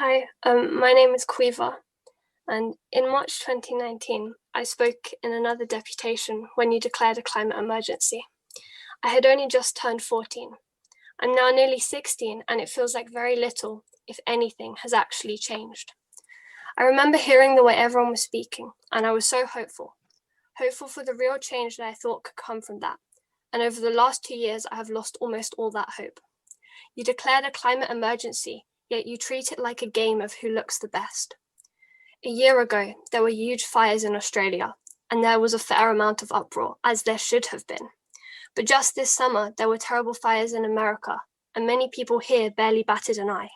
Hi, my name is Caoimhe, and in March 2019, I spoke in another deputation when you declared a climate emergency. I had only just turned 14. I'm now nearly 16, and it feels like very little, if anything, has actually changed. I remember hearing the way everyone was speaking, and I was so hopeful for the real change that I thought could come from that. And over the last 2 years, I have lost almost all that hope. You declared a climate emergency, yet you treat it like a game of who looks the best. A year ago, there were huge fires in Australia, and there was a fair amount of uproar, as there should have been. But just this summer, there were terrible fires in America, and many people here barely batted an eye.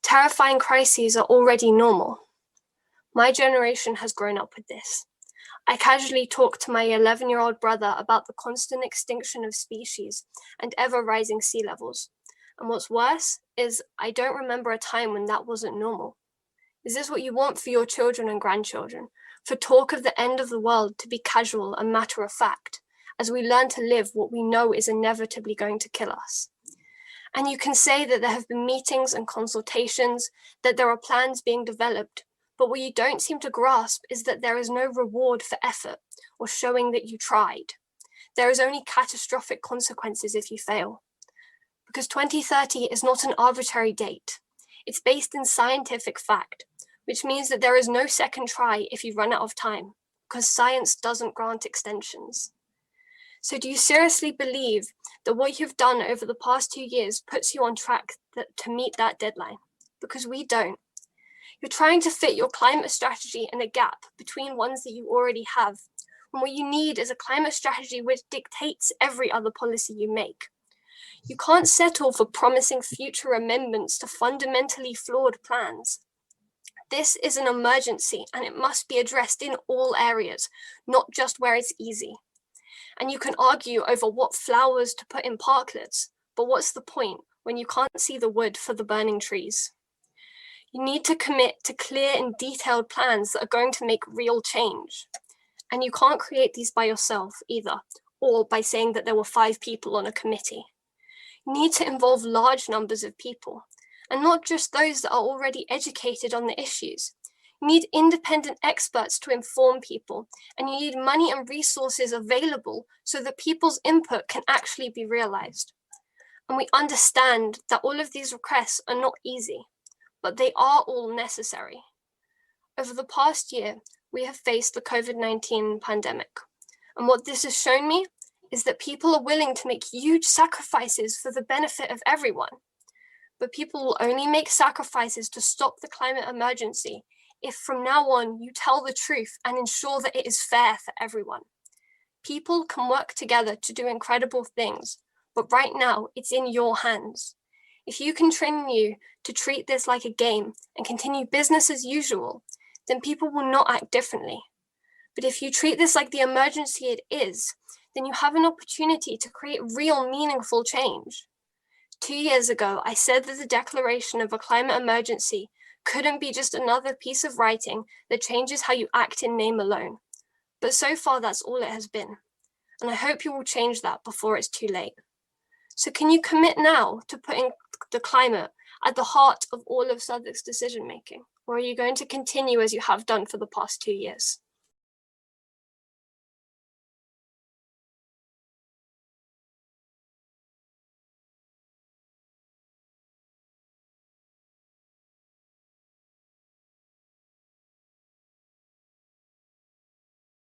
Terrifying crises are already normal. My generation has grown up with this. I casually talk to my 11-year-old brother about the constant extinction of species and ever-rising sea levels. And what's worse is I don't remember a time when that wasn't normal. Is this what you want for your children and grandchildren? For talk of the end of the world to be casual and matter of fact, as we learn to live what we know is inevitably going to kill us? And you can say that there have been meetings and consultations, that there are plans being developed, but what you don't seem to grasp is that there is no reward for effort or showing that you tried. There is only catastrophic consequences if you fail. Because 2030 is not an arbitrary date. It's based in scientific fact, which means that there is no second try if you run out of time, because science doesn't grant extensions. So do you seriously believe that what you've done over the past 2 years puts you on track to meet that deadline? Because we don't. You're trying to fit your climate strategy in a gap between ones that you already have, when what you need is a climate strategy which dictates every other policy you make. You can't settle for promising future amendments to fundamentally flawed plans. This is an emergency and it must be addressed in all areas, not just where it's easy. And you can argue over what flowers to put in parklets, but what's the point when you can't see the wood for the burning trees? You need to commit to clear and detailed plans that are going to make real change. And you can't create these by yourself either, or by saying that there were 5 people on a committee. You need to involve large numbers of people, and not just those that are already educated on the issues. You need independent experts to inform people, and you need money and resources available so that people's input can actually be realized. And we understand that all of these requests are not easy, but they are all necessary. Over the past year, we have faced the COVID-19 pandemic, and what this has shown me is that people are willing to make huge sacrifices for the benefit of everyone. But people will only make sacrifices to stop the climate emergency if from now on you tell the truth and ensure that it is fair for everyone. People can work together to do incredible things, but right now it's in your hands. If you continue to treat this like a game and continue business as usual, then people will not act differently. But if you treat this like the emergency it is, then you have an opportunity to create real meaningful change. 2 years ago, I said that the declaration of a climate emergency couldn't be just another piece of writing that changes how you act in name alone. But so far, that's all it has been. And I hope you will change that before it's too late. So can you commit now to putting the climate at the heart of all of Southwark's decision making? Or are you going to continue as you have done for the past 2 years?